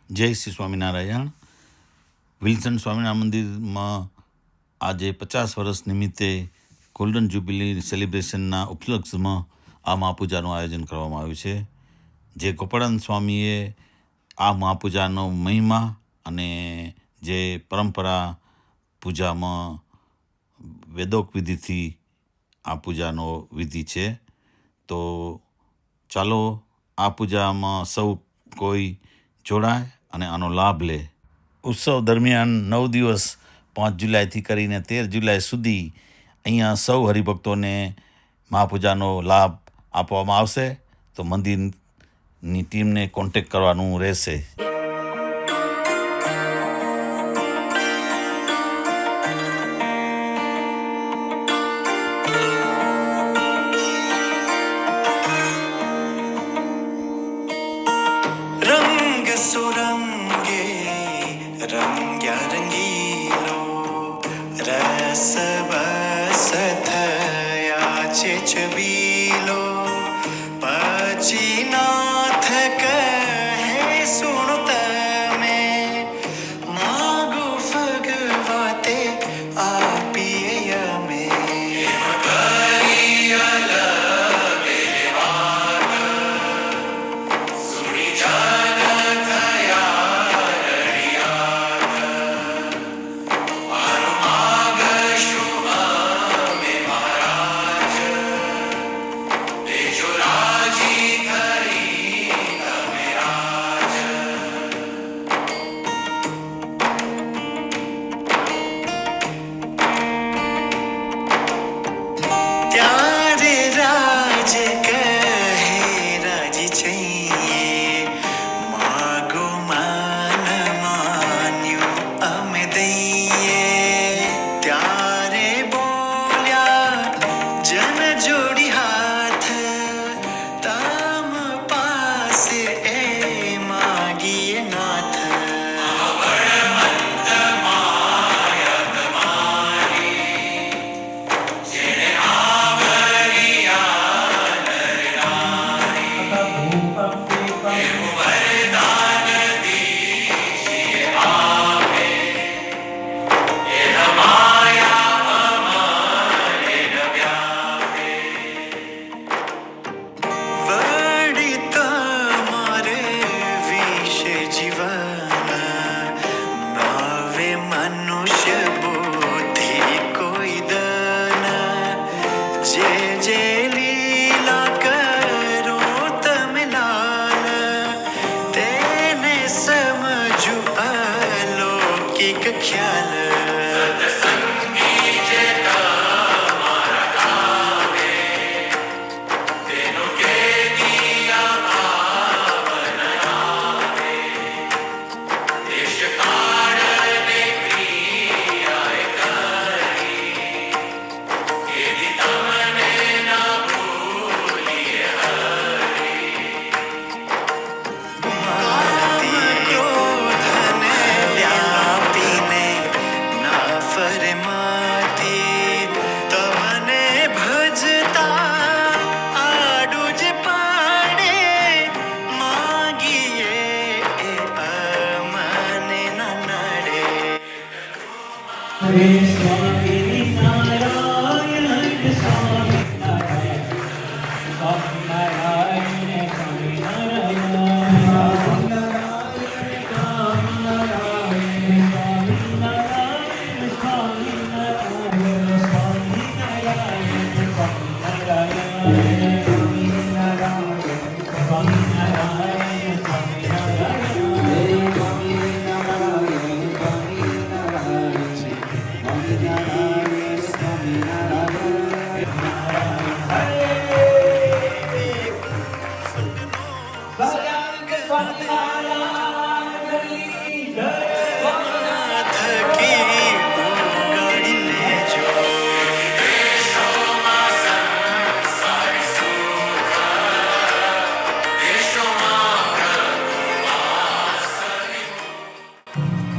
જય શ્રી સ્વામિનારાયણ. વિલ્સન સ્વામિનારાયણ મંદિરમાં આજે 50 વર્ષ નિમિત્તે ગોલ્ડન જ્યુબિલી સેલિબ્રેશનના ઉપલક્ષમાં આ મહાપૂજાનું આયોજન કરવામાં આવ્યું છે. જે ગોપાળાનંદ સ્વામીએ આ મહાપૂજાનો મહિમા અને જે પરંપરા પૂજામાં વેદોક વિધિથી આ પૂજાનો વિધિ છે, તો ચાલો આ પૂજામાં સૌ કોઈ જોડાય અને આનો લાભ લે. ઉત્સવ દરમિયાન 9 દિવસ 5 જુલાઈથી કરીને 13 જુલાઈ સુધી અહીંયા સૌ હરિભક્તોને મહાપૂજાનો લાભ આપવામાં આવશે. તો મંદિરની ટીમને કોન્ટેક્ટ કરવાનું રહેશે. सुरंगे रंग्या रंगीलो रस बस थया छे छबीलो પછી નાથ કહે સુણ તમે માગો ફગવાતે આપીએ અમે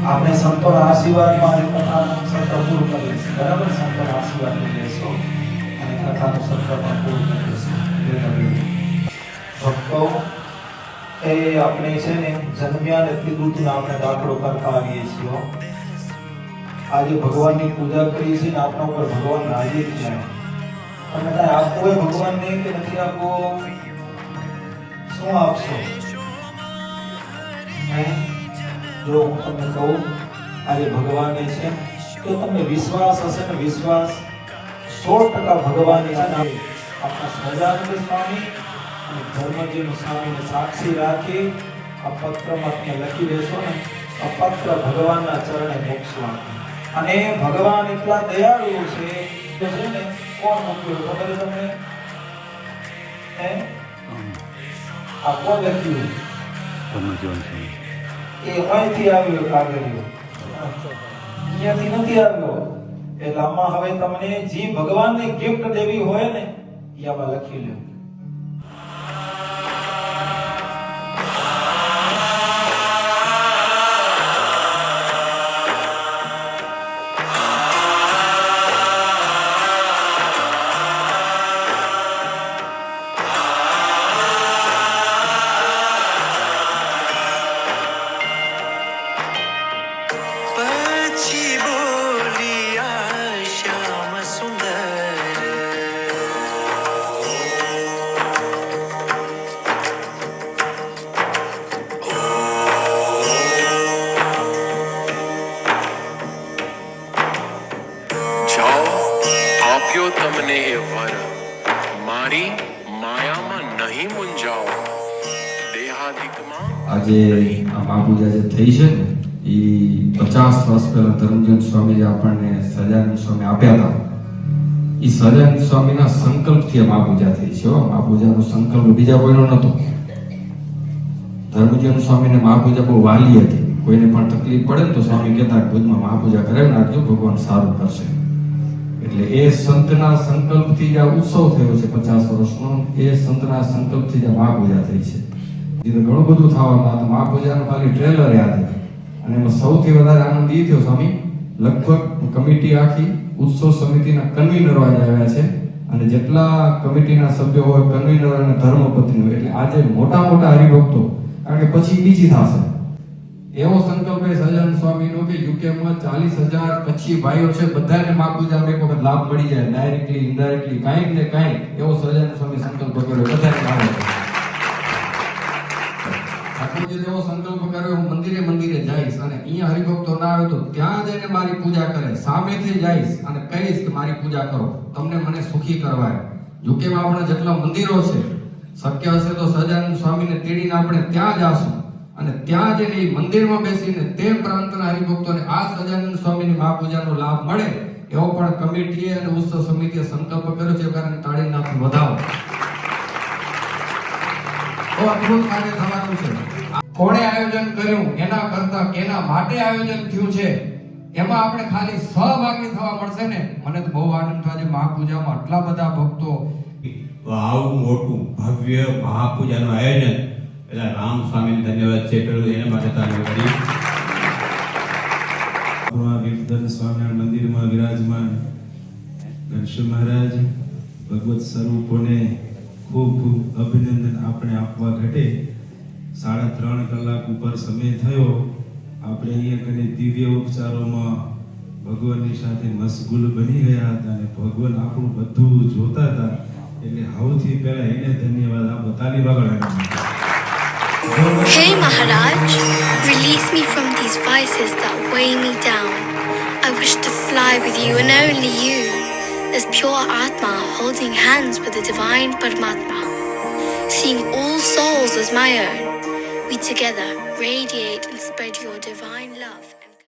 આપણે સંતોના આશીર્વાદમાં કથાનું સત્ર પૂરું કરીએ છીએ. બરાબર, સંતોના આશીર્વાદ લેશો અને કથાનું સત્ર પણ પૂરું કરીશું. ભક્તો એ આપણે છે ને જન્મ્યા ને ત્રિદૂતનો આપણે દાખલો કરતા આવીએ છીએ હો. આજે ભગવાનની પૂજા કરી છે ને આપણા ઉપર ભગવાન રાજી થયા. તમે કાંઈ આપવું હોય ભગવાનને કે નથી આપવું? શું આપશો? હે? જો હું તમને કહું, આજે ભગવાનને છે તો તમને વિશ્વાસ હશે ને, વિશ્વાસ 100% ભગવાનને છે ને આપણા સહજાનંદ સ્વામી અને ધર્મજીવ સ્વામીને સાક્ષી રાખી આ પત્રમાં તમે લખી દેશો ને, આ પત્ર ભગવાનના ચરણે મોકલવા. અને ભગવાન એટલા દયાળુ છે કે છે ને કોણ મોકલ્યું ખબર છે તમને? હે? આ કોણ લખ્યું? એ અહીંથી આવ્યો કાગળિયો, અહીંયાથી નથી આવ્યો. એટલે આમાં હવે તમને જે ભગવાનને ગિફ્ટ દેવી હોય ને એ આમાં લખી લો. પછી બોલિયા શ્યામ સુંદર, જાઓ આપ્યો તમને એ વર, મારી માયામાં નહીં મૂંઝાઓ. દેહાદિકમાં આજે આ મહાપૂજા જે થઈ છે ને એ 50 વર્ષ પહેલા ધર્મજીવન સ્વામી જે આપણને સહજાનંદ સ્વામી આપ્યા હતા, એ સહજાનંદ સ્વામીના સંકલ્પથી આ મહાપૂજા થઈ છે. મહાપૂજાનો સંકલ્પ બીજા કોઈનો નહોતો. ધર્મજીવન સ્વામીને મહાપૂજા બહુ વાલી હતી. કોઈને પણ તકલીફ પડે ને તો સ્વામી કહેતા કે ભુજમાં મહાપૂજા કરાવી નાખજો, ભગવાન સારું કરશે. એટલે એ સંતના સંકલ્પથી જે આ ઉત્સવ થયો છે 50 વર્ષનો, એ સંતના સંકલ્પથી જે મહાપૂજા થઈ છે. એટલે ઘણું બધું થવામાં હતું. મહાપૂજાનું ખાલી ટ્રેલર યાદ છે. અને એમાં સૌથી વધારે આનંદ એ થયો સ્વામી, લગભગ કમિટી આખી ઉત્સવ સમિતિના કન્વીનરો આજે આવ્યા છે. અને જેટલા કમિટીના સભ્યો હોય, કન્વીનર અને ધર્મપત્ની હોય, એટલે આજે મોટા મોટા હરિભક્તો, કારણ કે પછી બીજી થશે એવો સંકલ્પ એ સહજાનંદ સ્વામીનો કે યુકેમાં 40,000 કચ્છી ભાઈઓ છે, બધાને મહાપૂજાનો એક વખત લાભ મળી જાય, ડાયરેક્ટલી ઇનડાયરેક્ટલી કાંઈક ને કાંઈક એવો સહજાનંદ સ્વામી સંકલ્પ કર્યો, બધાને લાભ. ઠાકોરજી એવો સંકલ્પ કર્યો, હું મંદિરે મંદિરે જઈશ અને અહીંયા હરિભક્તો ના આવે તો ત્યાં જઈને મારી પૂજા કરે, સામેથી જઈશ અને કહીશ કે મારી પૂજા કરો, તમને મને સુખી કરવાય. યુકેમાં આપણા જેટલા મંદિરો છે, શક્ય હશે તો સહજાનંદ સ્વામીને તેડીને આપણે ત્યાં જાશું અને ત્યાં જઈને એ મંદિરમાં બેસીને તે પ્રાંતના હરિભક્તોને આ સહજાનંદ સ્વામીની મહાપૂજાનો લાભ મળે એવો પણ કમિટીએ અને ઉત્સવ સમિતિએ સંકલ્પ કર્યો છે. કારણ તાળીનાથી વધાવો તો અદ્ભુત કાર્ય થવાનું છે. કોણે આયોજન કર્યું, એના કરતા કેના માટે આયોજન થયું છે એમાં આપણે ખાલી સહભાગી થવા મળશે ને. મને તો બહુ આનંદ થયો છે મહાપૂજામાં આટલા બધા ભક્તો. આવું મોટું ભવ્ય મહાપૂજાનું આયોજન પેલા રામ સ્વામીને ધન્યવાદ છે. પેલું એના માટે તાળી પાડી. વીરધન સ્વામિનારાયણ મંદિરમાં વિરાજમાન ઘનશ્યામ મહારાજ ભગવત સ્વરૂપોને ખૂબ ખૂબ અભિનંદન આપણે આપવા ઘટે. 3.5 કલાક ઉપર સમય થયો. આપણે અહીંયા કને દિવ્ય ઉપચારોમાં ભગવાનની સાથે મશગુલ બની ગયા હતા અને ભગવાન આપણું બધું જોતા હતા. એટલે સૌથી પહેલા એને ધન્યવાદ આપો. તાલી વગાડો. Hey Maharaj, release me from these vices that weigh me down. I wish to fly with you and only you, as pure Atma holding hands with the divine Paramatma. Seeing all souls as my own, we together radiate and spread your divine love.